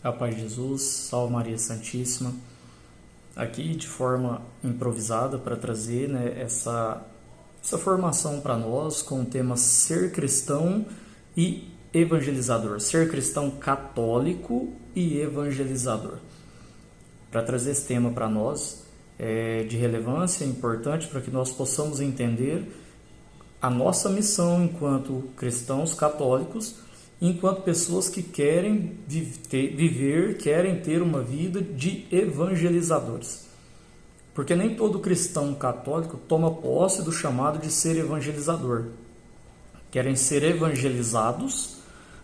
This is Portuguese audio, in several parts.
A paz de Jesus, salve Maria Santíssima. Aqui de forma improvisada para trazer essa formação para nós com o tema ser cristão e evangelizador. Ser cristão católico e evangelizador. Para trazer esse tema para nós é de relevância, importante para que nós possamos entender a nossa missão enquanto cristãos católicos, enquanto pessoas que querem querem ter uma vida de evangelizadores. Porque nem todo cristão católico toma posse do chamado de ser evangelizador. Querem ser evangelizados,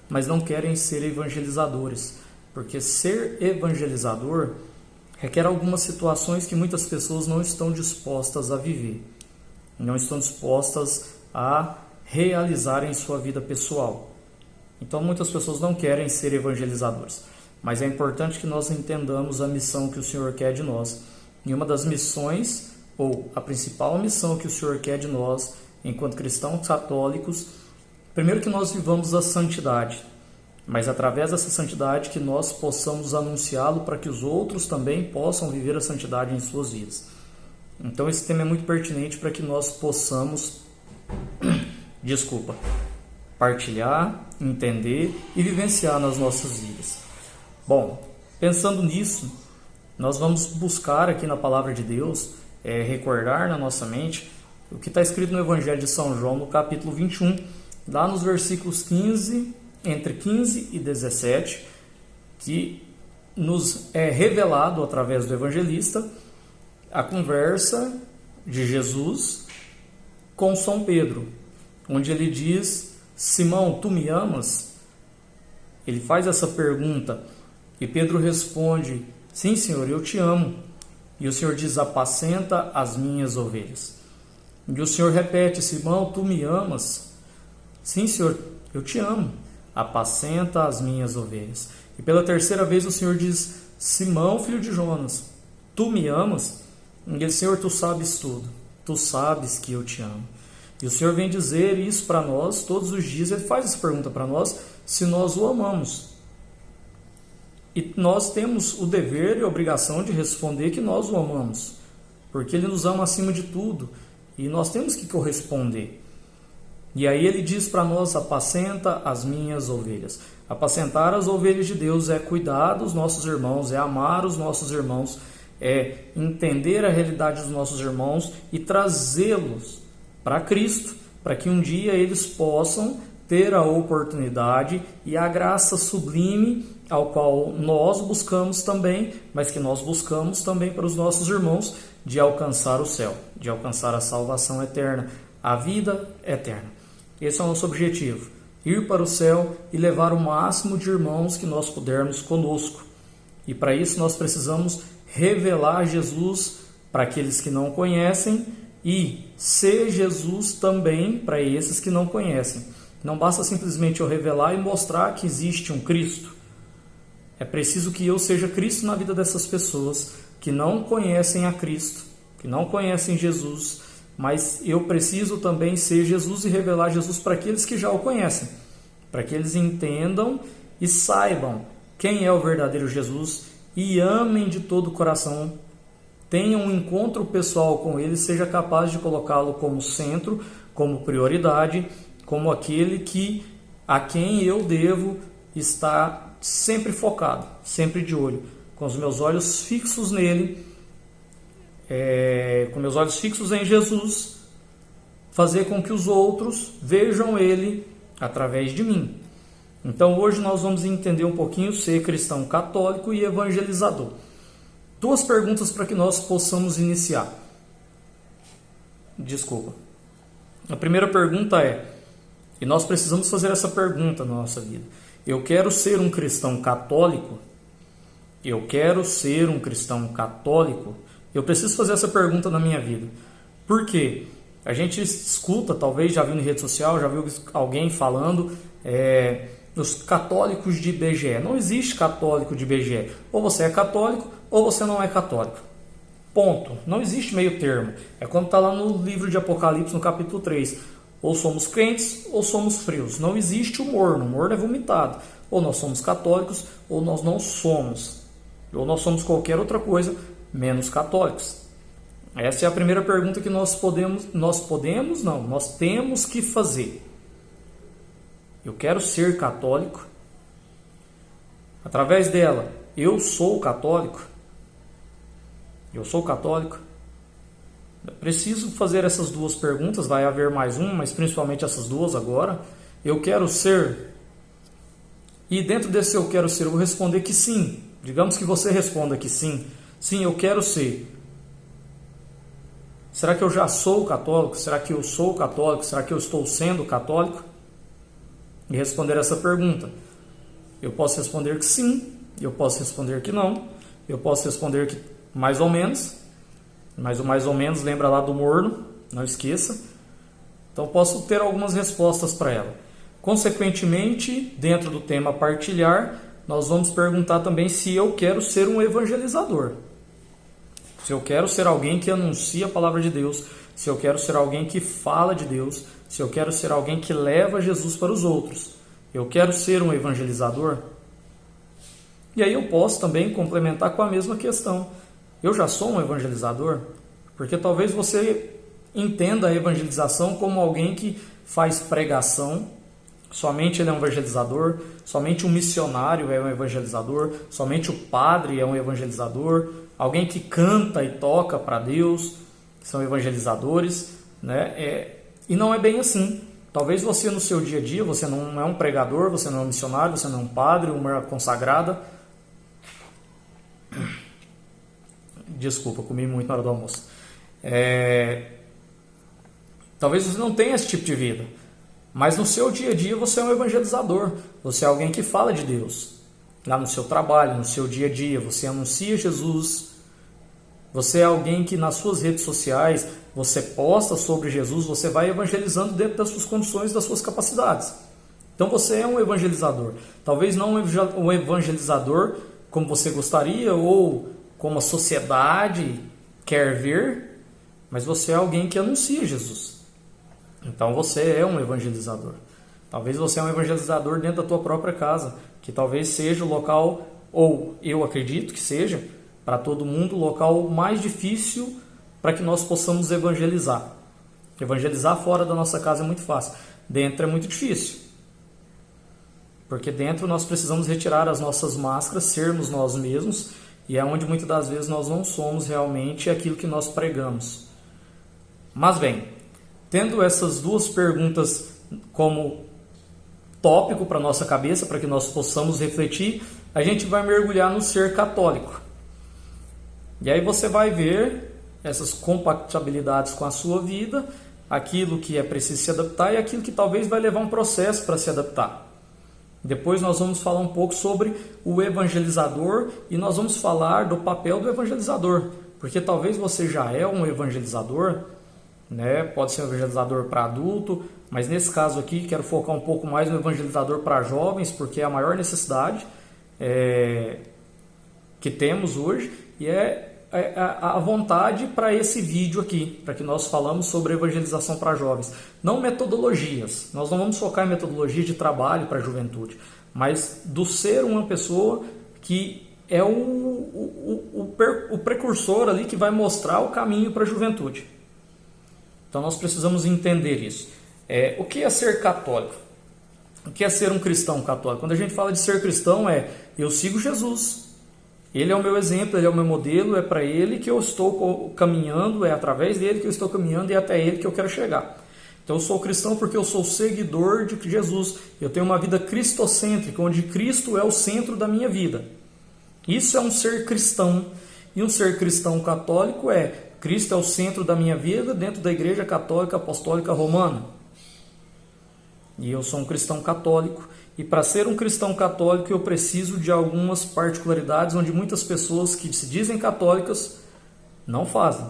mas não querem ser evangelizadores. Porque ser evangelizador requer algumas situações que muitas pessoas não estão dispostas a viver. Não estão dispostas a realizar em sua vida pessoal. Então muitas pessoas não querem ser evangelizadores, mas é importante que nós entendamos a missão que o Senhor quer de nós. E uma das missões, ou a principal missão que o Senhor quer de nós, enquanto cristãos católicos, primeiro que nós vivamos a santidade, mas através dessa santidade que nós possamos anunciá-lo para que os outros também possam viver a santidade em suas vidas. Então esse tema é muito pertinente para que nós possamos, partilhar, entender e vivenciar nas nossas vidas. Bom, pensando nisso, nós vamos buscar aqui na Palavra de Deus, recordar na nossa mente o que está escrito no Evangelho de São João, no capítulo 21, lá nos versículos 15, entre 15 e 17, que nos é revelado através do evangelista a conversa de Jesus com São Pedro, onde ele diz: Simão, tu me amas? Ele faz essa pergunta e Pedro responde: sim, Senhor, eu te amo. E o Senhor diz: apacenta as minhas ovelhas. E o Senhor repete: Simão, tu me amas? Sim, Senhor, eu te amo. Apacenta as minhas ovelhas. E pela terceira vez o Senhor diz: Simão, filho de Jonas, tu me amas? E ele: Senhor, tu sabes tudo. Tu sabes que eu te amo. E o Senhor vem dizer isso para nós todos os dias. Ele faz essa pergunta para nós, se nós o amamos. E nós temos o dever e a obrigação de responder que nós o amamos, porque ele nos ama acima de tudo e nós temos que corresponder. E aí ele diz para nós: apacenta as minhas ovelhas. Apacentar as ovelhas de Deus é cuidar dos nossos irmãos, é amar os nossos irmãos, é entender a realidade dos nossos irmãos e trazê-los para Cristo, para que um dia eles possam ter a oportunidade e a graça sublime ao qual nós buscamos também, mas que nós buscamos também para os nossos irmãos, de alcançar o céu, de alcançar a salvação eterna, a vida eterna. Esse é o nosso objetivo, ir para o céu e levar o máximo de irmãos que nós pudermos conosco. E para isso nós precisamos revelar Jesus para aqueles que não conhecem e ser Jesus também para esses que não conhecem. Não basta simplesmente eu revelar e mostrar que existe um Cristo. É preciso que eu seja Cristo na vida dessas pessoas que não conhecem a Cristo, que não conhecem Jesus, mas eu preciso também ser Jesus e revelar Jesus para aqueles que já o conhecem, para que eles entendam e saibam quem é o verdadeiro Jesus e amem de todo o coração, tenham um encontro pessoal com ele, seja capaz de colocá-lo como centro, como prioridade, como aquele a quem eu devo estar sempre focado, sempre de olho, com os meus olhos fixos nele, com meus olhos fixos em Jesus, fazer com que os outros vejam ele através de mim. Então hoje nós vamos entender um pouquinho ser cristão católico e evangelizador. Duas perguntas para que nós possamos iniciar. A primeira pergunta e nós precisamos fazer essa pergunta na nossa vida: eu quero ser um cristão católico? Eu quero ser um cristão católico? Eu preciso fazer essa pergunta na minha vida. Por quê? A gente escuta, talvez já viu em rede social, já viu alguém falando, os católicos de IBGE. Não existe católico de IBGE. Ou você é católico ou você não é católico. Ponto. Não existe meio termo. É como está lá no livro de Apocalipse, no capítulo 3. Ou somos crentes ou somos frios. Não existe o morno. O morno é vomitado. Ou nós somos católicos ou nós não somos. Ou nós somos qualquer outra coisa menos católicos. Essa é a primeira pergunta que nós temos que fazer. Eu quero ser católico. Através dela, eu sou católico. Eu sou católico. Preciso fazer essas duas perguntas. Vai haver mais uma, mas principalmente essas duas agora. Eu quero ser. E dentro desse eu quero ser, eu vou responder que sim. Digamos que você responda que sim. Sim, eu quero ser. Será que eu já sou católico? Será que eu sou católico? Será que eu estou sendo católico? E responder essa pergunta. Eu posso responder que sim. Eu posso responder que não. Eu posso responder que mais ou menos. Mas o mais ou menos lembra lá do morno. Não esqueça. Então posso ter algumas respostas para ela. Consequentemente, dentro do tema partilhar, nós vamos perguntar também se eu quero ser um evangelizador. Se eu quero ser alguém que anuncia a palavra de Deus, se eu quero ser alguém que fala de Deus, se eu quero ser alguém que leva Jesus para os outros, eu quero ser um evangelizador? E aí eu posso também complementar com a mesma questão. Eu já sou um evangelizador? Porque talvez você entenda a evangelização como alguém que faz pregação, somente ele é um evangelizador, somente um missionário é um evangelizador, somente o padre é um evangelizador, alguém que canta e toca para Deus são evangelizadores, né? E não é bem assim. Talvez você no seu dia a dia, você não é um pregador, você não é um missionário, você não é um padre, uma consagrada. Desculpa, comi muito na hora do almoço. Talvez você não tenha esse tipo de vida, mas no seu dia a dia você é um evangelizador, você é alguém que fala de Deus. Lá no seu trabalho, no seu dia a dia, você anuncia Jesus. Você é alguém que nas suas redes sociais, você posta sobre Jesus, você vai evangelizando dentro das suas condições, das suas capacidades. Então você é um evangelizador. Talvez não um evangelizador como você gostaria ou como a sociedade quer ver, mas você é alguém que anuncia Jesus. Então você é um evangelizador. Talvez você é um evangelizador dentro da tua própria casa, que talvez seja o local, ou eu acredito que seja, para todo mundo, o local mais difícil para que nós possamos evangelizar. Evangelizar fora da nossa casa é muito fácil. Dentro é muito difícil. Porque dentro nós precisamos retirar as nossas máscaras, sermos nós mesmos, e é onde muitas das vezes nós não somos realmente aquilo que nós pregamos. Mas bem, tendo essas duas perguntas como tópico para a nossa cabeça, para que nós possamos refletir, a gente vai mergulhar no ser católico. E aí você vai ver essas compatibilidades com a sua vida, aquilo que é preciso se adaptar e aquilo que talvez vai levar um processo para se adaptar. Depois nós vamos falar um pouco sobre o evangelizador e nós vamos falar do papel do evangelizador, porque talvez você já é um evangelizador, né? Pode ser um evangelizador para adulto, mas nesse caso aqui quero focar um pouco mais no evangelizador para jovens, porque é a maior necessidade que temos hoje e é a vontade para esse vídeo aqui, para que nós falamos sobre evangelização para jovens. Não metodologias, nós não vamos focar em metodologia de trabalho para a juventude, mas do ser uma pessoa que é o precursor ali que vai mostrar o caminho para a juventude. Então nós precisamos entender isso. O que é ser católico? O que é ser um cristão católico? Quando a gente fala de ser cristão eu sigo Jesus. Ele é o meu exemplo, ele é o meu modelo, é para ele que eu estou caminhando, é através dele que eu estou caminhando e é até ele que eu quero chegar. Então eu sou cristão porque eu sou seguidor de Jesus. Eu tenho uma vida cristocêntrica, onde Cristo é o centro da minha vida. Isso é um ser cristão. E um ser cristão católico Cristo é o centro da minha vida dentro da Igreja Católica Apostólica Romana. E eu sou um cristão católico. E para ser um cristão católico eu preciso de algumas particularidades onde muitas pessoas que se dizem católicas não fazem.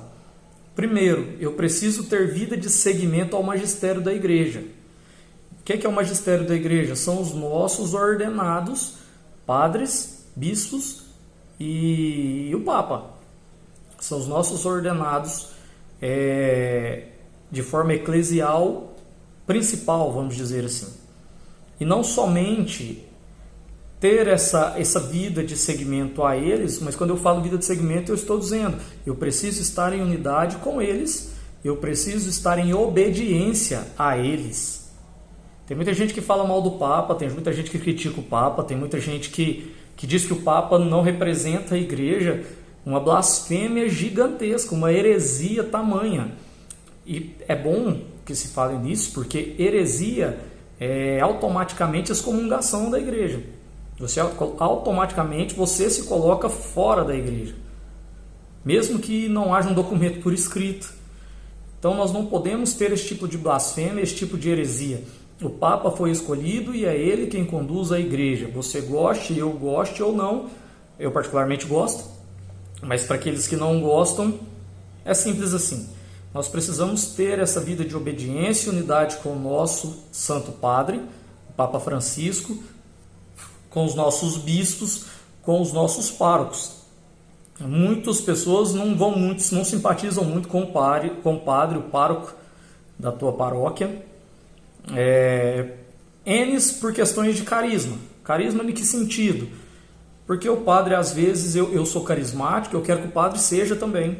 Primeiro, eu preciso ter vida de seguimento ao magistério da igreja. O que é o magistério da igreja? São os nossos ordenados, padres, bispos e o Papa. São os nossos ordenados de forma eclesial principal, vamos dizer assim. E não somente ter essa vida de seguimento a eles, mas quando eu falo vida de seguimento, eu estou dizendo, eu preciso estar em unidade com eles, eu preciso estar em obediência a eles. Tem muita gente que fala mal do Papa, tem muita gente que critica o Papa, tem muita gente que diz que o Papa não representa a igreja, uma blasfêmia gigantesca, uma heresia tamanha. E é bom que se fale nisso, porque heresia é automaticamente excomungação da igreja. Automaticamente você se coloca fora da igreja, mesmo que não haja um documento por escrito. Então nós não podemos ter esse tipo de blasfêmia, esse tipo de heresia. O Papa foi escolhido e é ele quem conduz a igreja. Você goste, eu goste ou não, eu particularmente gosto, mas para aqueles que não gostam, é simples assim. Nós precisamos ter essa vida de obediência e unidade com o nosso Santo Padre, o Papa Francisco, com os nossos bispos, com os nossos párocos. Muitas pessoas não simpatizam muito com o padre, o pároco da tua paróquia. N's por questões de carisma. Carisma em que sentido? Porque o padre, às vezes, eu sou carismático, eu quero que o padre seja também.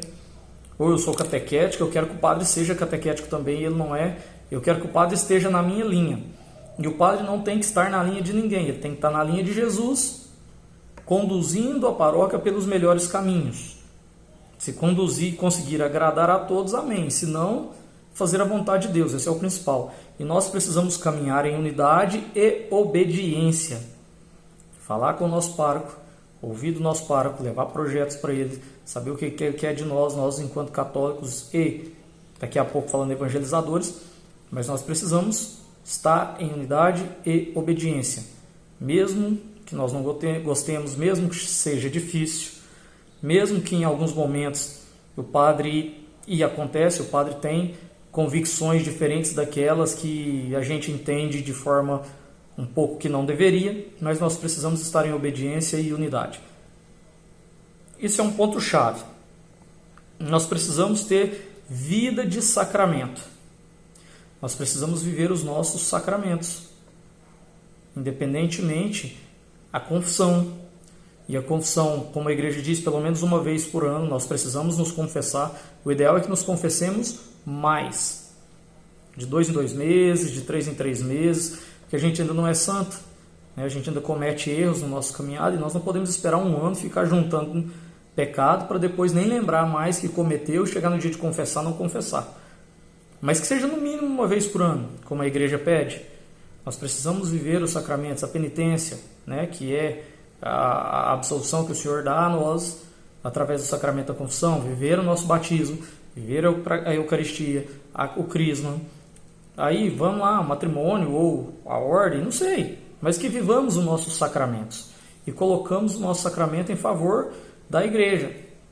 Ou eu sou catequético, eu quero que o padre seja catequético também, e ele não é. Eu quero que o padre esteja na minha linha. E o padre não tem que estar na linha de ninguém, ele tem que estar na linha de Jesus, conduzindo a paróquia pelos melhores caminhos. Se conduzir e conseguir agradar a todos, amém. Se não, fazer a vontade de Deus, esse é o principal. E nós precisamos caminhar em unidade e obediência. Falar com o nosso pároco, ouvir do nosso pároco, levar projetos para ele, saber o que é de nós enquanto católicos e, daqui a pouco falando evangelizadores, mas nós precisamos estar em unidade e obediência, mesmo que nós não gostemos, mesmo que seja difícil, mesmo que em alguns momentos o padre, e acontece, o padre tem convicções diferentes daquelas que a gente entende de forma um pouco que não deveria, mas nós precisamos estar em obediência e unidade. Isso é um ponto-chave. Nós precisamos ter vida de sacramento. Nós precisamos viver os nossos sacramentos, independentemente a confissão. E a confissão, como a igreja diz, pelo menos uma vez por ano, nós precisamos nos confessar. O ideal é que nos confessemos mais, de 2 em 2 meses, de 3 em 3 meses, porque a gente ainda não é santo, né? A gente ainda comete erros no nosso caminhado e nós não podemos esperar um ano ficar juntando pecado para depois nem lembrar mais que cometeu e chegar no dia de confessar não confessar. Mas que seja no mínimo uma vez por ano, como a igreja pede. Nós precisamos viver os sacramentos, a penitência, né, que é a absolução que o Senhor dá a nós através do sacramento da confissão, viver o nosso batismo, viver a Eucaristia, o crisma. Aí vamos lá, o matrimônio ou a ordem, não sei, mas que vivamos os nossos sacramentos e colocamos o nosso sacramento em favor da igreja.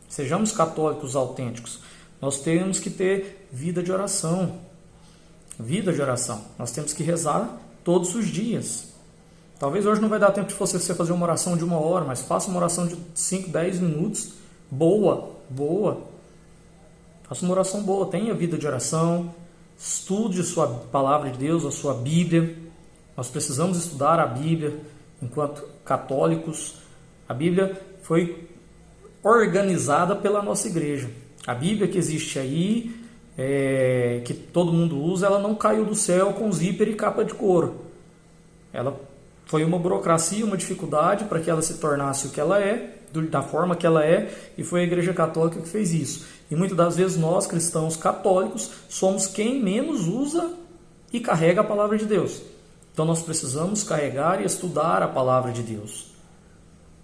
Sejamos católicos autênticos. Nós temos que ter vida de oração. Vida de oração. Nós temos que rezar todos os dias. Talvez hoje não vai dar tempo de você fazer uma oração de 1 hora, mas faça uma oração de 5, 10 minutos. Boa. Faça uma oração boa. Tenha vida de oração. Estude a sua palavra de Deus, a sua Bíblia. Nós precisamos estudar a Bíblia enquanto católicos. A Bíblia foi organizada pela nossa igreja. A Bíblia que existe aí, que todo mundo usa, ela não caiu do céu com zíper e capa de couro. Ela foi uma burocracia, uma dificuldade para que ela se tornasse o que ela é, da forma que ela é, e foi a Igreja Católica que fez isso. E muitas das vezes nós, cristãos católicos, somos quem menos usa e carrega a palavra de Deus. Então nós precisamos carregar e estudar a palavra de Deus.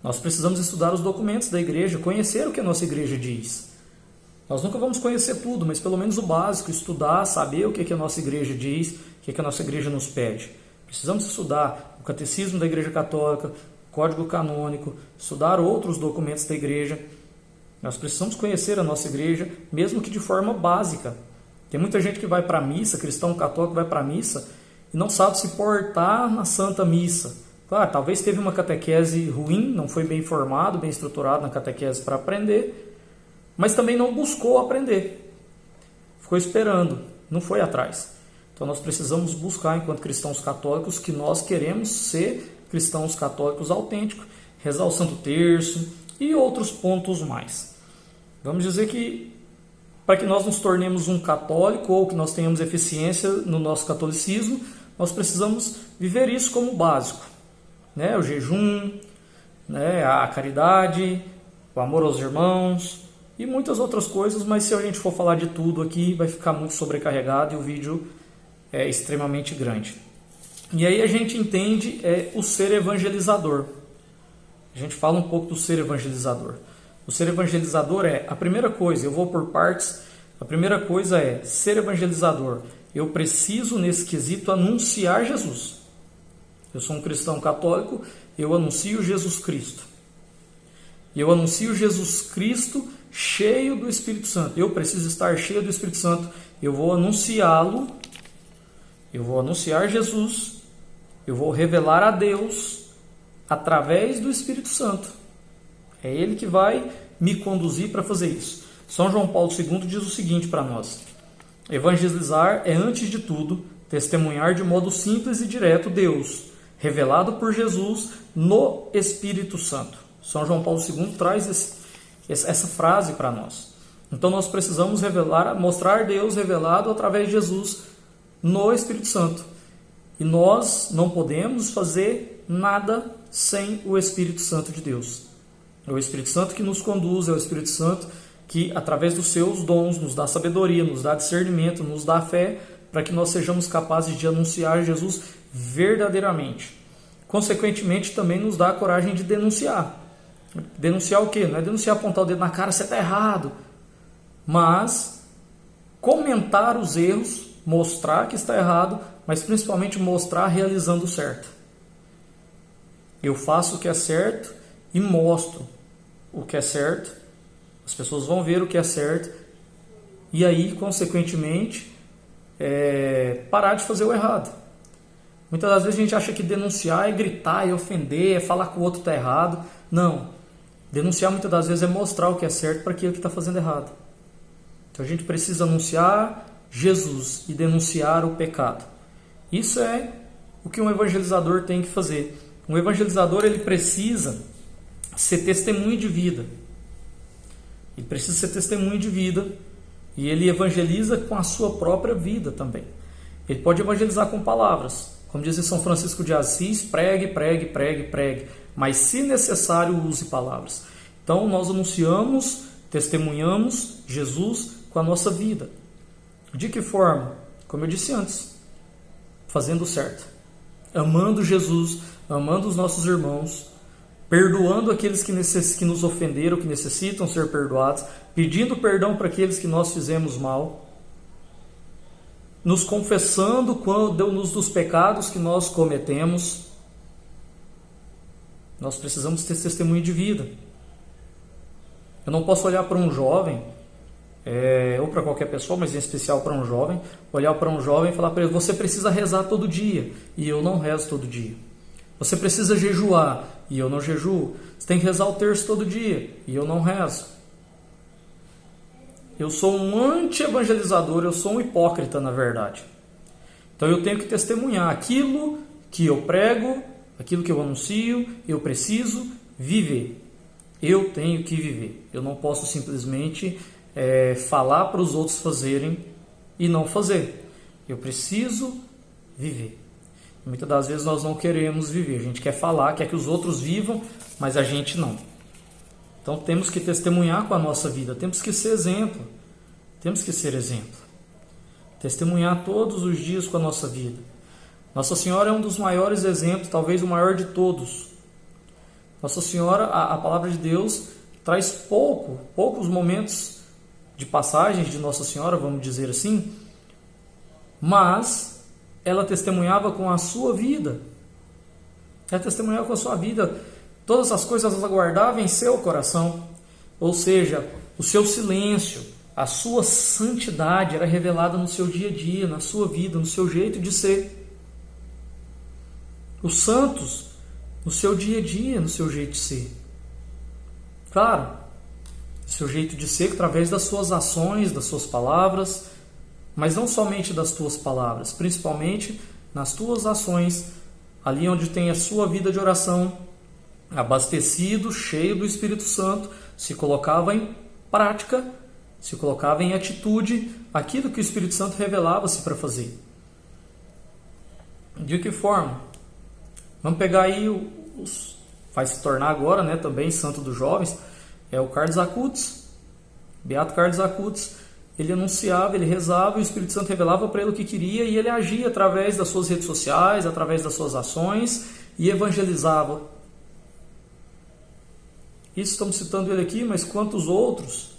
Nós precisamos estudar os documentos da igreja, conhecer o que a nossa igreja diz. Nós nunca vamos conhecer tudo, mas pelo menos o básico, estudar, saber o que a nossa igreja diz, o que a nossa igreja nos pede. Precisamos estudar o catecismo da Igreja Católica, o código canônico, estudar outros documentos da igreja. Nós precisamos conhecer a nossa igreja, mesmo que de forma básica. Tem muita gente que vai para a missa, cristão católico vai para a missa, e não sabe se portar na Santa Missa. Claro, talvez teve uma catequese ruim, não foi bem formado, bem estruturado na catequese para aprender, mas também não buscou aprender. Ficou esperando, não foi atrás. Então nós precisamos buscar, enquanto cristãos católicos, que nós queremos ser cristãos católicos autênticos, rezar o Santo Terço e outros pontos mais. Vamos dizer que para que nós nos tornemos um católico ou que nós tenhamos eficiência no nosso catolicismo, nós precisamos viver isso como básico, né? O jejum, né? A caridade, o amor aos irmãos e muitas outras coisas, mas se a gente for falar de tudo aqui, vai ficar muito sobrecarregado e o vídeo é extremamente grande. E aí a gente entende o ser evangelizador. A gente fala um pouco do ser evangelizador. O ser evangelizador a primeira coisa, eu vou por partes, a primeira coisa é ser evangelizador. Eu preciso, nesse quesito, anunciar Jesus. Eu sou um cristão católico, eu anuncio Jesus Cristo. E eu anuncio Jesus Cristo cheio do Espírito Santo. Eu preciso estar cheio do Espírito Santo. Eu vou anunciá-lo, eu vou anunciar Jesus, eu vou revelar a Deus através do Espírito Santo. É Ele que vai me conduzir para fazer isso. São João Paulo II diz o seguinte para nós: evangelizar é, antes de tudo, testemunhar de modo simples e direto Deus, revelado por Jesus no Espírito Santo. São João Paulo II traz essa frase para nós. Então nós precisamos mostrar Deus revelado através de Jesus no Espírito Santo. E nós não podemos fazer nada sem o Espírito Santo de Deus. É o Espírito Santo que nos conduz, é o Espírito Santo que, através dos seus dons, nos dá sabedoria, nos dá discernimento, nos dá fé, para que nós sejamos capazes de anunciar Jesus verdadeiramente. Consequentemente, também nos dá a coragem de denunciar. Denunciar o quê? Não é denunciar, apontar o dedo na cara, você está errado. Mas comentar os erros, mostrar que está errado, mas principalmente mostrar realizando o certo. Eu faço o que é certo e mostro o que é certo. As pessoas vão ver o que é certo e aí, consequentemente, parar de fazer o errado. Muitas das vezes a gente acha que denunciar é gritar, é ofender, é falar que o outro está errado. Não. Denunciar muitas das vezes é mostrar o que é certo para aquele que está fazendo errado. Então a gente precisa anunciar Jesus e denunciar o pecado. Isso é o que um evangelizador tem que fazer. Um evangelizador, ele precisa ser testemunho de vida. Ele precisa ser testemunho de vida e ele evangeliza com a sua própria vida também. Ele pode evangelizar com palavras. Como diz em São Francisco de Assis, pregue, pregue, pregue, pregue. Mas, se necessário, use palavras. Então, nós anunciamos, testemunhamos Jesus com a nossa vida. De que forma? Como eu disse antes, fazendo certo. Amando Jesus, amando os nossos irmãos, perdoando aqueles que nos ofenderam, que necessitam ser perdoados, pedindo perdão para aqueles que nós fizemos mal, nos confessando dos pecados que nós cometemos. Nós precisamos ter testemunho de vida. Eu não posso olhar para um jovem, ou para qualquer pessoa, mas em especial para um jovem, olhar para um jovem e falar para ele: você precisa rezar todo dia, e eu não rezo todo dia. Você precisa jejuar, e eu não jejuo. Você tem que rezar o terço todo dia, e eu não rezo. Eu sou um anti-evangelizador, eu sou um hipócrita, na verdade. Então eu tenho que testemunhar aquilo que eu prego, aquilo que eu anuncio, eu preciso viver. Eu tenho que viver. Eu não posso simplesmente falar para os outros fazerem e não fazer. Eu preciso viver. Muitas das vezes nós não queremos viver. A gente quer falar, quer que os outros vivam, mas a gente não. Então temos que testemunhar com a nossa vida. Temos que ser exemplo. Temos que ser exemplo. Testemunhar todos os dias com a nossa vida. Nossa Senhora é um dos maiores exemplos, talvez o maior de todos. Nossa Senhora, a palavra de Deus, traz poucos momentos de passagens de Nossa Senhora, vamos dizer assim, mas ela testemunhava com a sua vida. Ela testemunhava com a sua vida. Todas as coisas ela guardava em seu coração. Ou seja, o seu silêncio, a sua santidade era revelada no seu dia a dia, na sua vida, no seu jeito de ser. Os santos, no seu dia a dia, no seu jeito de ser. Claro, no seu jeito de ser através das suas ações, das suas palavras, mas não somente das tuas palavras, principalmente nas tuas ações, ali onde tem a sua vida de oração, abastecido, cheio do Espírito Santo, se colocava em prática, se colocava em atitude aquilo que o Espírito Santo revelava-se para fazer. De que forma? Vamos pegar aí vai se tornar agora, né, também santo dos jovens, é o Carlos Acutis, Beato Carlos Acutis. Ele anunciava, ele rezava, e o Espírito Santo revelava para ele o que queria, e ele agia através das suas redes sociais, através das suas ações, e evangelizava. Isso estamos citando ele aqui, mas quantos outros?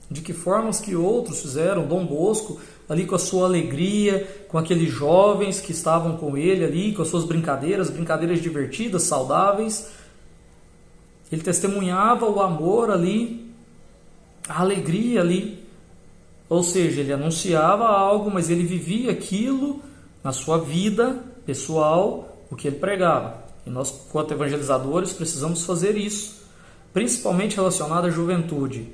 De que formas que outros fizeram? Dom Bosco, ali com a sua alegria, com aqueles jovens que estavam com ele ali, com as suas brincadeiras divertidas, saudáveis. Ele testemunhava o amor ali, a alegria ali. Ou seja, ele anunciava algo, mas ele vivia aquilo na sua vida pessoal, o que ele pregava. E nós, quanto evangelizadores, precisamos fazer isso, principalmente relacionado à juventude.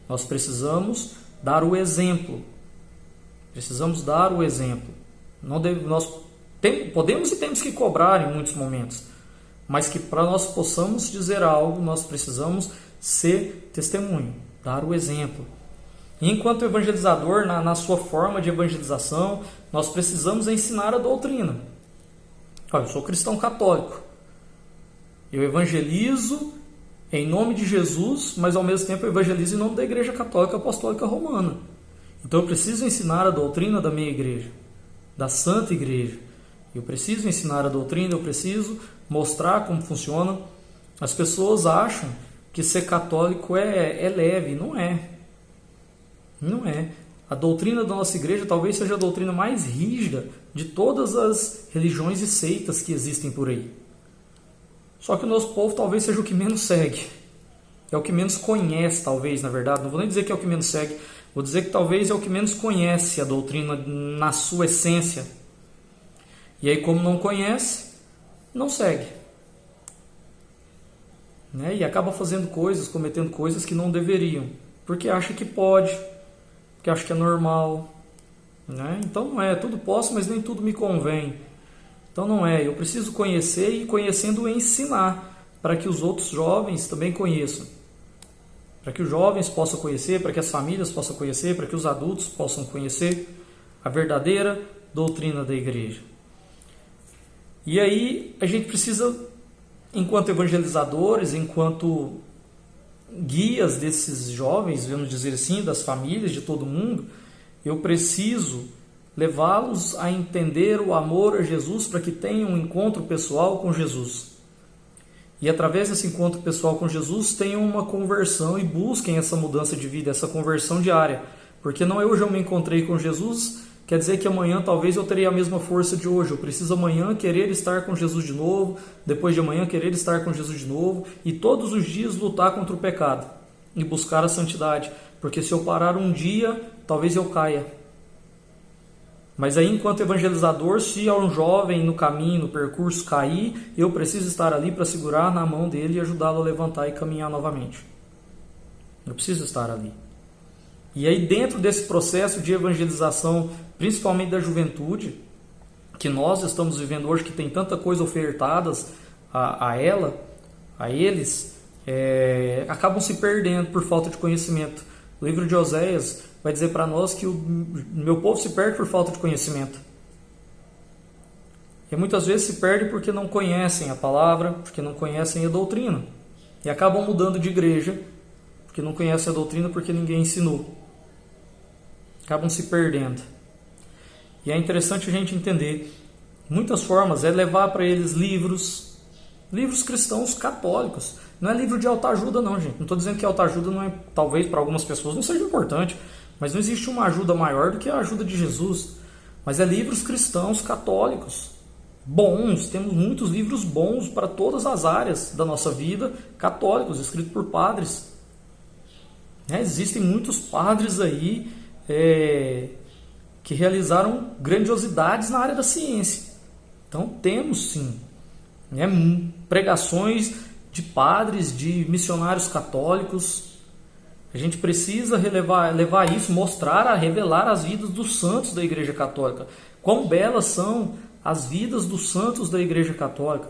Nós precisamos dar o exemplo. Precisamos dar o exemplo. Nós podemos e temos que cobrar em muitos momentos, mas que para nós possamos dizer algo, nós precisamos ser testemunho, dar o exemplo. E enquanto evangelizador, na sua forma de evangelização, nós precisamos ensinar a doutrina. Olha, eu sou cristão católico. Eu evangelizo em nome de Jesus, mas ao mesmo tempo eu evangelizo em nome da Igreja Católica Apostólica Romana. Então eu preciso ensinar a doutrina da minha igreja, da Santa Igreja. Eu preciso ensinar a doutrina, eu preciso mostrar como funciona. As pessoas acham que ser católico é leve. Não é. Não é. A doutrina da nossa igreja talvez seja a doutrina mais rígida de todas as religiões e seitas que existem por aí. Só que o nosso povo talvez seja o que menos segue. É o que menos conhece, talvez, na verdade. Não vou nem dizer que é o que menos segue. Vou dizer que talvez é o que menos conhece a doutrina na sua essência. E aí, como não conhece, não segue. Né? E acaba fazendo coisas, cometendo coisas que não deveriam. Porque acha que pode, porque acha que é normal. Né? Então não é, tudo posso, mas nem tudo me convém. Então não é, eu preciso conhecer e conhecendo ensinar, para que os outros jovens também conheçam. Para que os jovens possam conhecer, para que as famílias possam conhecer, para que os adultos possam conhecer a verdadeira doutrina da igreja. E aí a gente precisa, enquanto evangelizadores, enquanto guias desses jovens, vamos dizer assim, das famílias, de todo mundo, eu preciso levá-los a entender o amor a Jesus para que tenham um encontro pessoal com Jesus. E através desse encontro pessoal com Jesus tenham uma conversão e busquem essa mudança de vida, essa conversão diária. Porque não é hoje eu me encontrei com Jesus, quer dizer que amanhã talvez eu terei a mesma força de hoje. Eu preciso amanhã querer estar com Jesus de novo, depois de amanhã querer estar com Jesus de novo, e todos os dias lutar contra o pecado e buscar a santidade. Porque se eu parar um dia, talvez eu caia. Mas aí, enquanto evangelizador, se um jovem no caminho, no percurso, cair, eu preciso estar ali para segurar na mão dele e ajudá-lo a levantar e caminhar novamente. Eu preciso estar ali. E aí, dentro desse processo de evangelização, principalmente da juventude, que nós estamos vivendo hoje, que tem tanta coisa ofertadas a eles, acabam se perdendo por falta de conhecimento. O livro de Oséias vai dizer para nós que o meu povo se perde por falta de conhecimento. E muitas vezes se perde porque não conhecem a palavra, porque não conhecem a doutrina. E acabam mudando de igreja, porque não conhecem a doutrina, porque ninguém ensinou. Acabam se perdendo. E é interessante a gente entender. Muitas formas é levar para eles livros cristãos católicos. Não é livro de autoajuda não, gente. Não estou dizendo que autoajuda não é, talvez para algumas pessoas não seja importante, mas não existe uma ajuda maior do que a ajuda de Jesus. Mas é livros cristãos católicos, bons. Temos muitos livros bons para todas as áreas da nossa vida, católicos, escritos por padres. Existem muitos padres aí que realizaram grandiosidades na área da ciência. Então temos sim pregações de padres, de missionários católicos, A gente precisa levar isso, revelar as vidas dos santos da Igreja Católica. Quão belas são as vidas dos santos da Igreja Católica.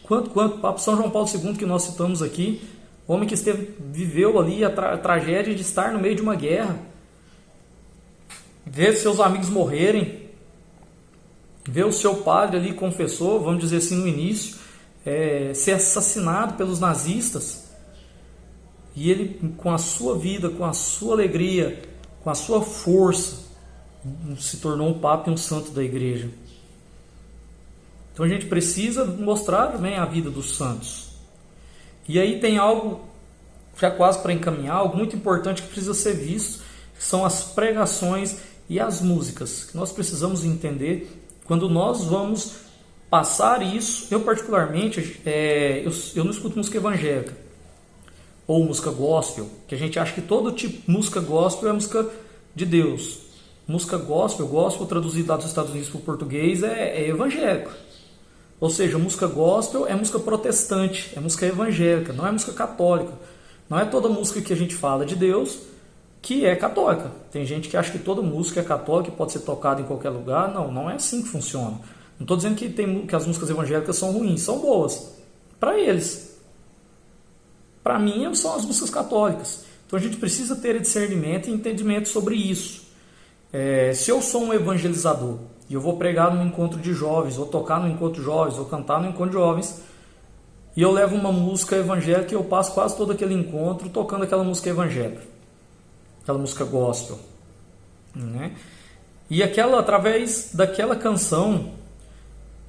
Quanto Papa São João Paulo II, que nós citamos aqui, homem que viveu ali a tragédia de estar no meio de uma guerra, ver seus amigos morrerem, ver o seu padre ali, confessor, vamos dizer assim no início, ser assassinado pelos nazistas. E ele, com a sua vida, com a sua alegria, com a sua força, se tornou um papa e um santo da igreja. Então a gente precisa mostrar também a vida dos santos. E aí tem algo, já quase para encaminhar, algo muito importante que precisa ser visto, que são as pregações e as músicas, que nós precisamos entender quando nós vamos passar isso. Eu particularmente, eu não escuto música evangélica ou música gospel, que a gente acha que todo tipo de música gospel é música de Deus. Música gospel traduzido lá dos Estados Unidos para o português é evangélico. Ou seja, música gospel é música protestante, é música evangélica, não é música católica. Não é toda música que a gente fala de Deus que é católica. Tem gente que acha que toda música é católica e pode ser tocada em qualquer lugar. Não é assim que funciona. Não estou dizendo que as músicas evangélicas são ruins, são boas para eles. Para mim, são as músicas católicas. Então a gente precisa ter discernimento e entendimento sobre isso. Se eu sou um evangelizador e eu vou pregar num encontro de jovens, vou tocar no encontro de jovens, vou cantar no encontro de jovens, e eu levo uma música evangélica e eu passo quase todo aquele encontro tocando aquela música evangélica, aquela música gospel, né? E através daquela canção,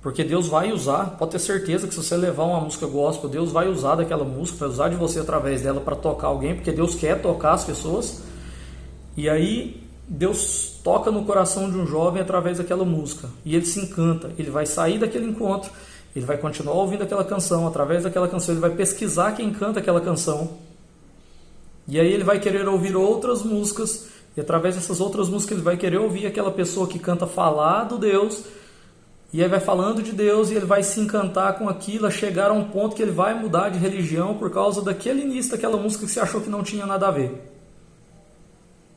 porque Deus vai usar, pode ter certeza que se você levar uma música gospel, Deus vai usar daquela música, vai usar de você através dela para tocar alguém, porque Deus quer tocar as pessoas. E aí Deus toca no coração de um jovem através daquela música, e ele se encanta, ele vai sair daquele encontro, ele vai continuar ouvindo aquela canção, através daquela canção ele vai pesquisar quem canta aquela canção, e aí ele vai querer ouvir outras músicas, e através dessas outras músicas ele vai querer ouvir aquela pessoa que canta falar do Deus, e aí vai falando de Deus, e ele vai se encantar com aquilo, a chegar a um ponto que ele vai mudar de religião por causa daquele início daquela música que você achou que não tinha nada a ver.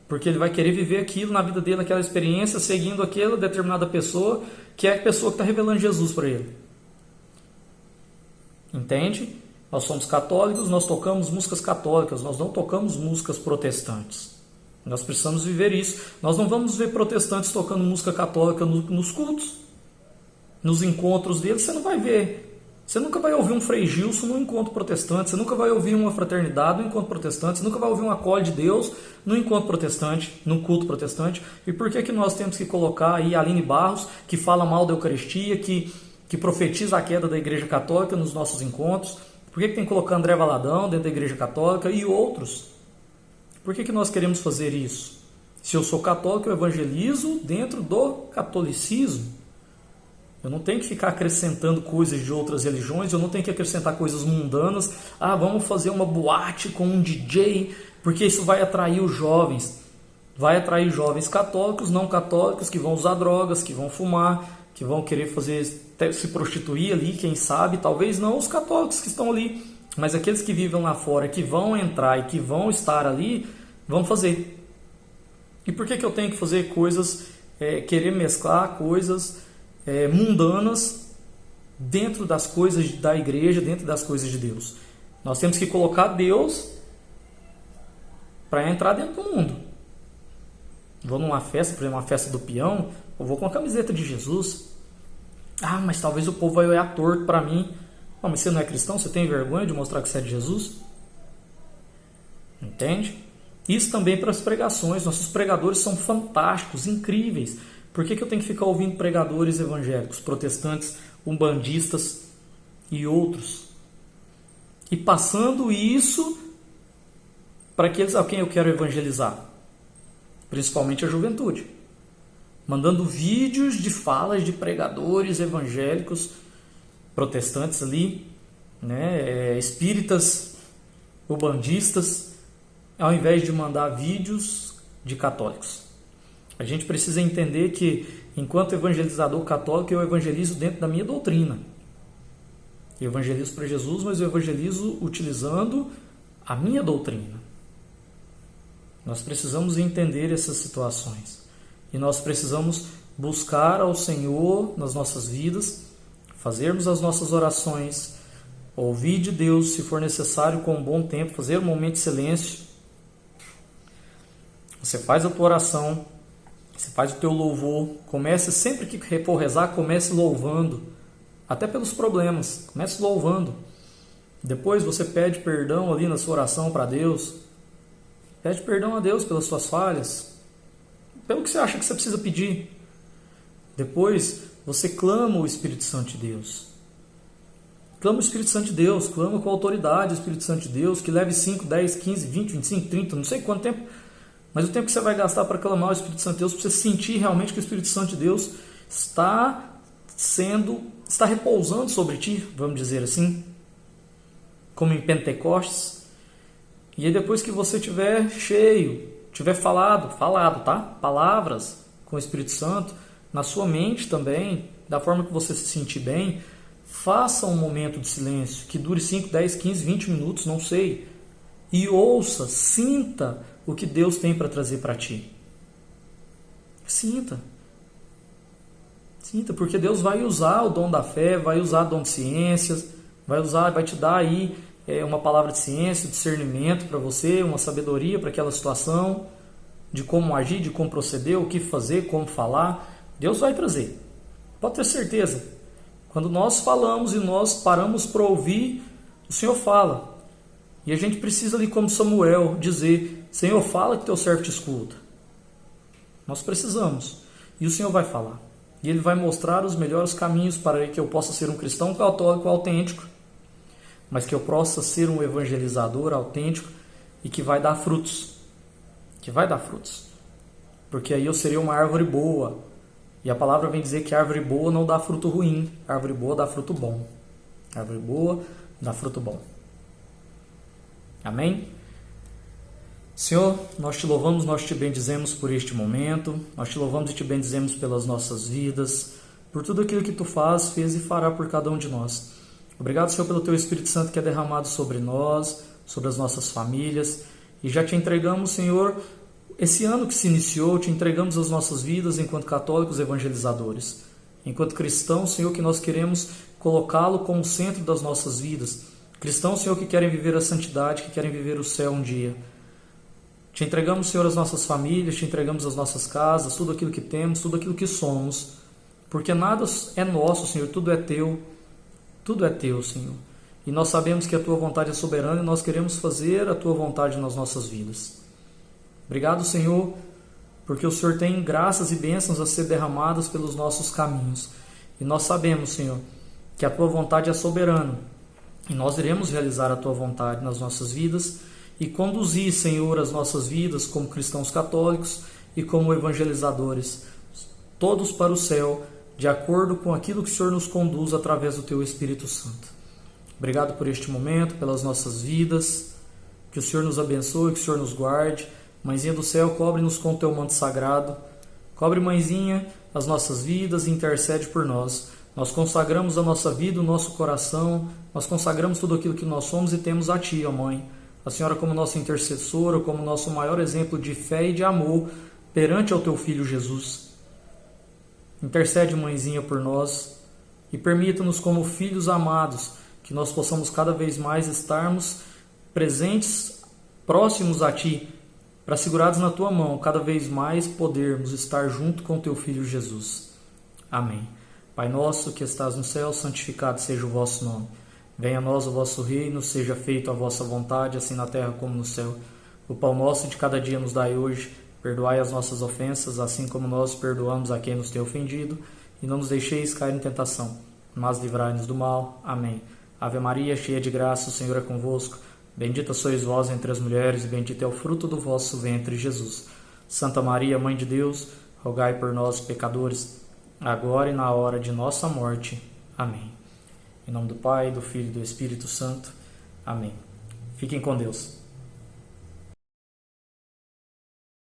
Porque ele vai querer viver aquilo na vida dele, aquela experiência, seguindo aquela determinada pessoa, que é a pessoa que está revelando Jesus para ele. Entende? Nós somos católicos, nós tocamos músicas católicas, nós não tocamos músicas protestantes. Nós precisamos viver isso. Nós não vamos ver protestantes tocando música católica nos cultos, nos encontros deles, você não vai ver. Você nunca vai ouvir um Frei Gilson no encontro protestante, você nunca vai ouvir uma fraternidade no encontro protestante, você nunca vai ouvir um acólito de Deus no encontro protestante, no culto protestante. E por que nós temos que colocar aí a Aline Barros, que fala mal da Eucaristia, que profetiza a queda da Igreja Católica nos nossos encontros? Por que tem que colocar André Valadão dentro da Igreja Católica e outros? Por que nós queremos fazer isso? Se eu sou católico, eu evangelizo dentro do catolicismo. Eu não tenho que ficar acrescentando coisas de outras religiões, eu não tenho que acrescentar coisas mundanas. Vamos fazer uma boate com um DJ, porque isso vai atrair os jovens. Vai atrair jovens católicos, não católicos, que vão usar drogas, que vão fumar, que vão querer se prostituir ali, quem sabe. Talvez não os católicos que estão ali, mas aqueles que vivem lá fora, que vão entrar e que vão estar ali, vão fazer. E por que eu tenho que fazer coisas, querer mesclar coisas mundanas dentro das coisas da igreja, dentro das coisas de Deus? Nós temos que colocar Deus para entrar dentro do mundo. Vou numa festa, por exemplo, uma festa do peão, eu vou com a camiseta de Jesus. Mas talvez o povo vai olhar torto para mim. Mas você não é cristão? Você tem vergonha de mostrar que você é de Jesus? Entende? Isso também para as pregações. Nossos pregadores são fantásticos, incríveis. Por que eu tenho que ficar ouvindo pregadores evangélicos, protestantes, umbandistas e outros? E passando isso para aqueles a quem eu quero evangelizar, principalmente a juventude. Mandando vídeos de falas de pregadores evangélicos, protestantes ali, né, espíritas, umbandistas, ao invés de mandar vídeos de católicos. A gente precisa entender que, enquanto evangelizador católico, eu evangelizo dentro da minha doutrina. Eu evangelizo para Jesus, mas eu evangelizo utilizando a minha doutrina. Nós precisamos entender essas situações. E nós precisamos buscar ao Senhor nas nossas vidas, fazermos as nossas orações, ouvir de Deus, se for necessário, com um bom tempo, fazer um momento de silêncio. Você faz a tua oração, você faz o teu louvor, comece sempre que for rezar, comece louvando, até pelos problemas, comece louvando. Depois você pede perdão ali na sua oração para Deus, pede perdão a Deus pelas suas falhas, pelo que você acha que você precisa pedir. Depois você clama o Espírito Santo de Deus. Clama o Espírito Santo de Deus, clama com autoridade o Espírito Santo de Deus, que leve 5, 10, 15, 20, 25, 30, não sei quanto tempo, mas o tempo que você vai gastar para clamar o Espírito Santo de Deus, para você sentir realmente que o Espírito Santo de Deus está repousando sobre ti, vamos dizer assim, como em Pentecostes. E aí depois que você estiver cheio, tiver falado, tá? Palavras com o Espírito Santo, na sua mente também, da forma que você se sentir bem, faça um momento de silêncio, que dure 5, 10, 15, 20 minutos, não sei. E ouça, sinta o que Deus tem para trazer para ti. Sinta, porque Deus vai usar o dom da fé, vai usar o dom de ciências, vai te dar aí uma palavra de ciência, discernimento para você, uma sabedoria para aquela situação, de como agir, de como proceder, o que fazer, como falar. Deus vai trazer. Pode ter certeza. Quando nós falamos e nós paramos para ouvir, o Senhor fala. E a gente precisa ali, como Samuel, dizer: Senhor, fala que teu servo te escuta. Nós precisamos. E o Senhor vai falar. E Ele vai mostrar os melhores caminhos para que eu possa ser um cristão católico autêntico, mas que eu possa ser um evangelizador autêntico e que vai dar frutos. Porque aí eu serei uma árvore boa. E a palavra vem dizer que a árvore boa não dá fruto ruim. A árvore boa dá fruto bom. A árvore boa dá fruto bom. Amém? Senhor, nós te louvamos, nós te bendizemos por este momento. Nós te louvamos e te bendizemos pelas nossas vidas, por tudo aquilo que tu faz, fez e fará por cada um de nós. Obrigado, Senhor, pelo teu Espírito Santo que é derramado sobre nós, sobre as nossas famílias. E já te entregamos, Senhor, esse ano que se iniciou, te entregamos as nossas vidas enquanto católicos evangelizadores. Enquanto cristãos, Senhor, que nós queremos colocá-lo como centro das nossas vidas. Cristãos, Senhor, que querem viver a santidade, que querem viver o céu um dia. Te entregamos, Senhor, as nossas famílias, te entregamos as nossas casas, tudo aquilo que temos, tudo aquilo que somos. Porque nada é nosso, Senhor, tudo é teu. Tudo é teu, Senhor. E nós sabemos que a tua vontade é soberana e nós queremos fazer a tua vontade nas nossas vidas. Obrigado, Senhor, porque o Senhor tem graças e bênçãos a ser derramadas pelos nossos caminhos. E nós sabemos, Senhor, que a tua vontade é soberana. E nós iremos realizar a tua vontade nas nossas vidas e conduzir, Senhor, as nossas vidas como cristãos católicos e como evangelizadores, todos para o céu, de acordo com aquilo que o Senhor nos conduz através do teu Espírito Santo. Obrigado por este momento, pelas nossas vidas. Que o Senhor nos abençoe, que o Senhor nos guarde. Mãezinha do céu, cobre-nos com o teu manto sagrado. Cobre, Mãezinha, as nossas vidas e intercede por nós. Nós consagramos a nossa vida, o nosso coração, nós consagramos tudo aquilo que nós somos e temos a Ti, ó Mãe. A Senhora como nossa intercessora, como nosso maior exemplo de fé e de amor perante ao Teu Filho Jesus. Intercede, Mãezinha, por nós e permita-nos como filhos amados que nós possamos cada vez mais estarmos presentes, próximos a Ti, para segurados na Tua mão, cada vez mais podermos estar junto com Teu Filho Jesus. Amém. Pai nosso que estás no céu, santificado seja o vosso nome. Venha a nós o vosso reino, seja feita a vossa vontade, assim na terra como no céu. O pão nosso de cada dia nos dai hoje. Perdoai as nossas ofensas, assim como nós perdoamos a quem nos tem ofendido. E não nos deixeis cair em tentação, mas livrai-nos do mal. Amém. Ave Maria, cheia de graça, o Senhor é convosco. Bendita sois vós entre as mulheres, e bendito é o fruto do vosso ventre, Jesus. Santa Maria, Mãe de Deus, rogai por nós, pecadores, agora e na hora de nossa morte. Amém. Em nome do Pai, do Filho e do Espírito Santo. Amém. Fiquem com Deus.